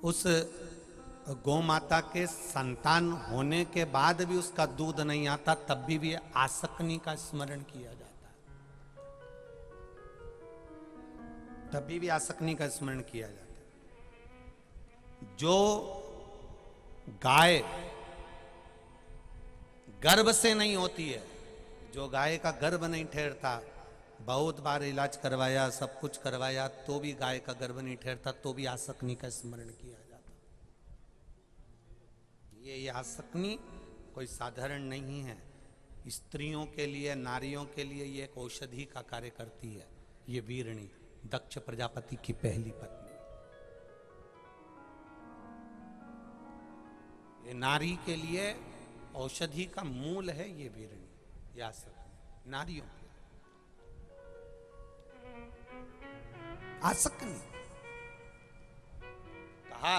उस गौ माता के संतान होने के बाद भी उसका दूध नहीं आता, तब भी आसक्नी का स्मरण किया जाता है, तभी भी आसक्नी का स्मरण किया जाता है। जो गाय गर्भ से नहीं होती है, जो गाय का गर्भ नहीं ठहरता, बहुत बार इलाज करवाया, सब कुछ करवाया, तो भी गाय का गर्भ नहीं ठहरता, तो भी आसक्नी का स्मरण किया जाता। ये आसक्नी कोई साधारण नहीं है, स्त्रियों के लिए, नारियों के लिए ये एक औषधि का कार्य करती है। ये वीरणी दक्ष प्रजापति की पहली पत्नी, ये नारी के लिए औषधि का मूल है। ये वीरणी, ये आसक्नी नारियों के आसक्नी कहा।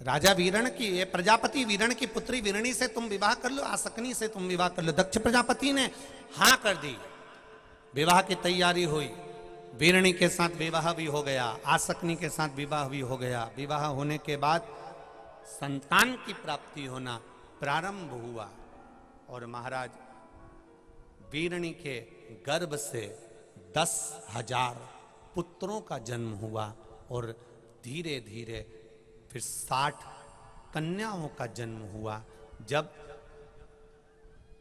राजा वीरण की, ये प्रजापति वीरण की पुत्री वीरणी से तुम विवाह कर लो, आसक्नी से तुम विवाह कर लो। दक्ष प्रजापति ने हां कर दी, विवाह की तैयारी हुई, वीरणी के साथ विवाह भी हो गया, आसक्नी के साथ विवाह भी हो गया। विवाह होने के बाद संतान की प्राप्ति होना प्रारंभ हुआ और महाराज वीरणी के गर्भ से 10,000 पुत्रों का जन्म हुआ और धीरे धीरे फिर 60 कन्याओं का जन्म हुआ। जब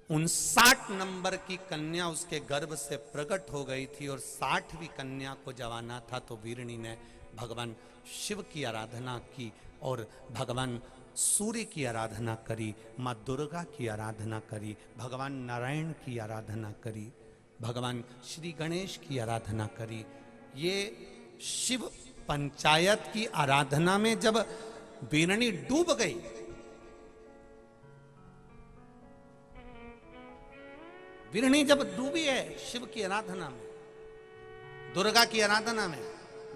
59 नंबर की कन्या उसके गर्भ से प्रकट हो गई थी और 60वीं कन्या को जवाना था, तो वीरणी ने भगवान शिव की आराधना की और भगवान सूर्य की आराधना करी, माँ दुर्गा की आराधना करी, भगवान नारायण की आराधना करी, भगवान श्री गणेश की आराधना करी। ये शिव पंचायत की आराधना में जब वीरणी डूब गई, वीरणी जब डूबी है शिव की आराधना में, दुर्गा की आराधना में,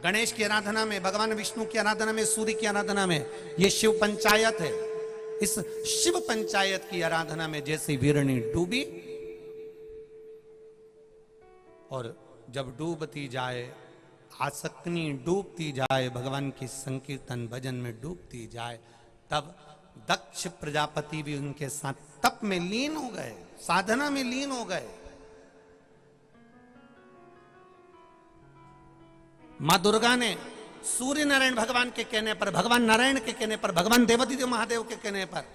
गणेश की आराधना में, भगवान विष्णु की आराधना में, सूर्य की आराधना में, ये शिव पंचायत है। इस शिव पंचायत की आराधना में जैसे वीरणी डूबी और जब डूबती जाए, आसक्नी डूबती जाए, भगवान की संकीर्तन भजन में डूबती जाए, तब दक्ष प्रजापति भी उनके साथ तप में लीन हो गए, साधना में लीन हो गए। मां दुर्गा ने सूर्य नारायण भगवान के कहने पर, भगवान नारायण के कहने पर, भगवान देवादिदेव महादेव के कहने पर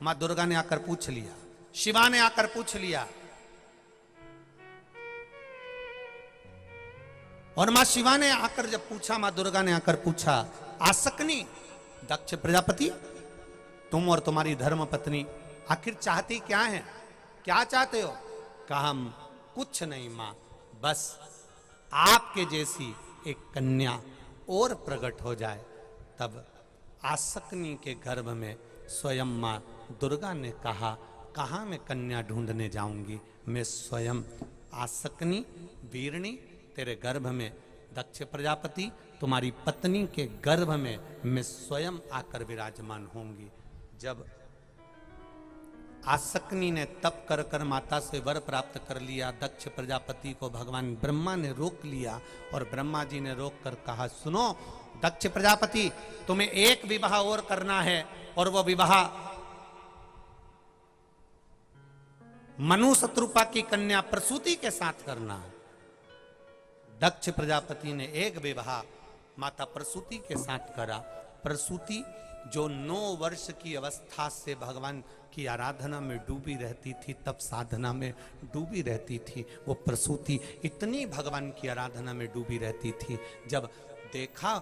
मां दुर्गा ने आकर पूछ लिया, शिवा ने आकर पूछ लिया, और मां शिवा ने आकर जब पूछा, मां दुर्गा ने आकर पूछा, आसक्नी दक्ष प्रजापति, तुम और तुम्हारी धर्म पत्नी आखिर चाहती क्या है, क्या चाहते हो? कहा, हम कुछ नहीं मां, बस आपके जैसी एक कन्या और प्रकट हो जाए। तब आसक्नी के गर्भ में स्वयं मां दुर्गा ने कहा, कहाँ मैं कन्या ढूंढने जाऊंगी, मैं स्वयं आसक्नी वीरणी तेरे गर्भ में, दक्ष प्रजापति तुम्हारी पत्नी के गर्भ में मैं स्वयं आकर विराजमान होंगी। जब आसक्नी ने तप कर कर माता से वर प्राप्त कर लिया, दक्ष प्रजापति को भगवान ब्रह्मा ने रोक लिया और ब्रह्मा जी ने रोक कर कहा, सुनो दक्ष प्रजापति, तुम्हें एक विवाह और करना है और वो विवाह मनु शत्रुपा की कन्या प्रसूति के साथ करना है। दक्ष प्रजापति ने एक विवाह माता प्रसूति के साथ करा। प्रसूति जो 9 वर्ष की अवस्था से भगवान की आराधना में डूबी रहती थी, तब साधना में डूबी रहती थी, वो प्रसूति इतनी भगवान की आराधना में डूबी रहती थी। जब देखा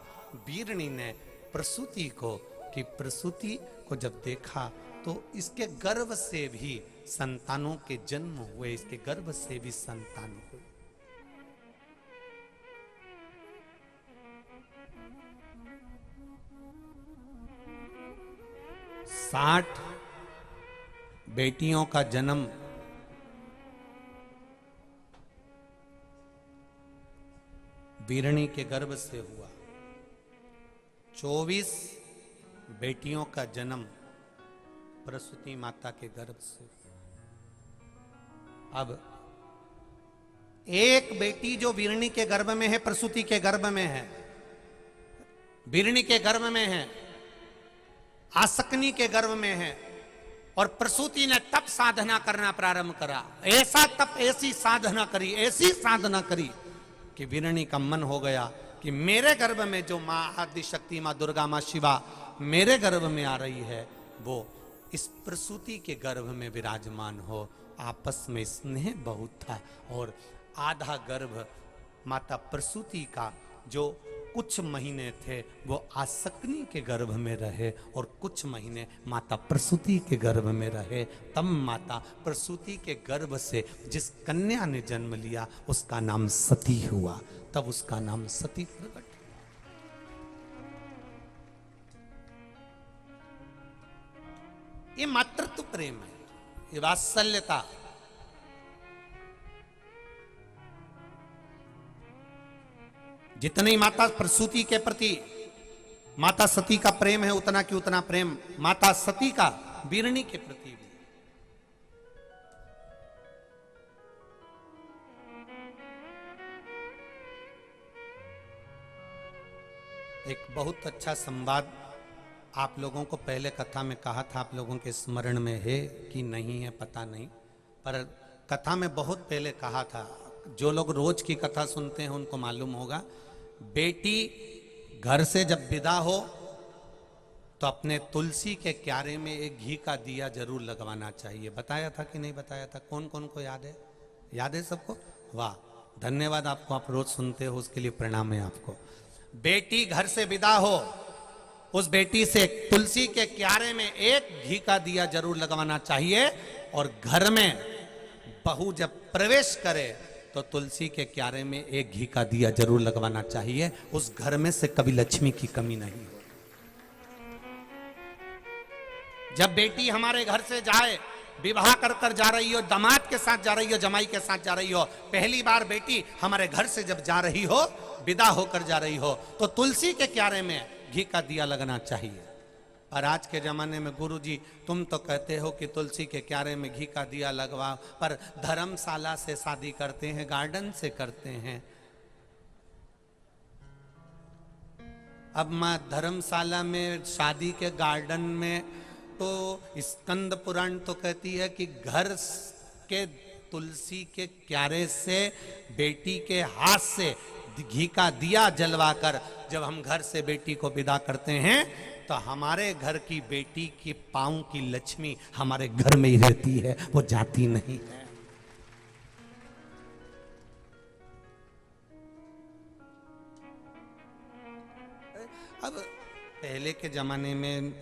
वीरणी ने प्रसूति को, कि प्रसूति को जब देखा तो इसके गर्भ से भी संतानों के जन्म हुए, इसके गर्भ से भी संतान हुए। साठ बेटियों का जन्म वीरणी के गर्भ से हुआ। 24 बेटियों का जन्म प्रसूति माता के गर्भ से। अब एक बेटी जो वीरणी के गर्भ में है, प्रसूति के गर्भ में है, बिरणी के गर्भ में है, आसकनी के गर्भ में है, और प्रसूति ने तप साधना करना प्रारंभ करा। ऐसा तप, ऐसी साधना करी, ऐसी साधना करी कि बिरणी का मन हो गया कि मेरे गर्भ में जो माँ आदिशक्ति, माँ दुर्गा, माँ शिवा मेरे गर्भ में आ रही है, वो इस प्रसूति के गर्भ में विराजमान हो। आपस में स्नेह बहुत था और आधा गर्भ माता प्रसूति का जो कुछ महीने थे वो आसकनी के गर्भ में रहे और कुछ महीने माता प्रसूति के गर्भ में रहे। तब माता प्रसूति के गर्भ से जिस कन्या ने जन्म लिया उसका नाम सती हुआ, तब उसका नाम सती प्रकट। ये मातृत्व प्रेम है, ये वात्सल्यता। जितनी माता प्रसूति के प्रति माता सती का प्रेम है, उतना कि उतना प्रेम माता सती का बिरणी के प्रति भी। एक बहुत अच्छा संवाद आप लोगों को पहले कथा में कहा था, आप लोगों के स्मरण में है कि नहीं है पता नहीं, पर कथा में बहुत पहले कहा था। जो लोग रोज की कथा सुनते हैं उनको मालूम होगा। बेटी घर से जब विदा हो तो अपने तुलसी के क्यारे में एक घी का दिया जरूर लगवाना चाहिए। बताया था कि नहीं बताया था? कौन कौन को याद है? याद है सबको? वाह, धन्यवाद आपको, आप रोज सुनते हो उसके लिए प्रणाम है आपको। बेटी घर से विदा हो, उस बेटी से तुलसी के क्यारे में एक घी का दिया जरूर लगवाना चाहिए। और घर में बहू जब प्रवेश करे तो तुलसी के क्यारे में एक घी का दिया जरूर लगवाना चाहिए। उस घर में से कभी लक्ष्मी की कमी नहीं हो। जब बेटी हमारे घर से जाए, विवाह कर कर जा रही हो, दामाद के साथ जा रही हो, जमाई के साथ जा रही हो, पहली बार बेटी हमारे घर से जब जा रही हो, विदा होकर जा रही हो, तो तुलसी के क्यारे में घी का दिया लगना चाहिए। और आज के जमाने में गुरुजी तुम तो कहते हो कि तुलसी के क्यारे में घी का दिया लगवा, पर धर्मशाला से शादी करते हैं, गार्डन से करते हैं। अब मां धर्मशाला में, शादी के गार्डन में, तो स्कंद पुराण तो कहती है कि घर के तुलसी के क्यारे से बेटी के हाथ से घी का दिया जलवाकर जब हम घर से बेटी को विदा करते हैं तो हमारे घर की बेटी के पांव की लक्ष्मी हमारे घर में ही रहती है, वो जाती नहीं है। अब पहले के जमाने में